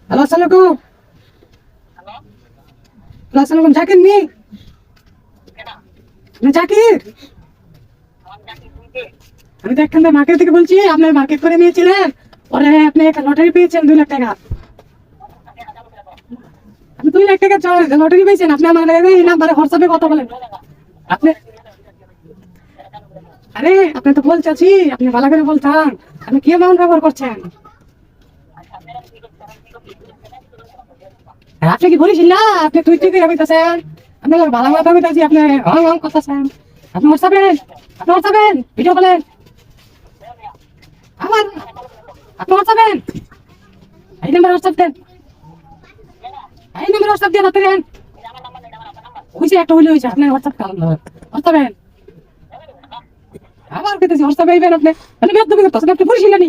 Hello, আসসালামু আলাইকুম। Hello, আসসালামু আলাইকুম। জাকির নি? না, জাকির। আমি তো এখান থেকে মার্কেট থেকে বলছি। আপনি মার্কেট করে নিয়েছিলেন, পরে আপনি একটা লটারি পেয়েছেন 2 লাখ টাকা। আপনি 2 লাখ টাকা লটারি পেয়েছেন। আপনি আমার এই নাম্বারে হোয়াটসঅ্যাপে কথা বলেন। আপনি, আরে আপনি তো বলছি, আপনি ভালো করে বলতাম। আপনি কি এমন ব্যবহার করছেন? আপনি কি বলেছিল না? আপনি তুই করে বলতেছেন। আপনি ভালো কথা বলতেছি, আপনি হং হং করতেছেন। আপনি হোয়াটসঅ্যাপে ভিডিও বলেন। আমার, আপনি হোয়াটসঅ্যাপে এই নাম্বার হোয়াটসঅ্যাপ দেন। এই নাম্বার হোয়াটসঅ্যাপ দিয়ে রাখতে দেন। হয়েছে একটা হয়েছে আপনার হোয়াটসঅ্যাপে। আবার কেটেছি হোয়াটসঅ্যাপে আইবেন আপনি। আপনি বেদ করতেছেন, আপনি বলেছিলেন।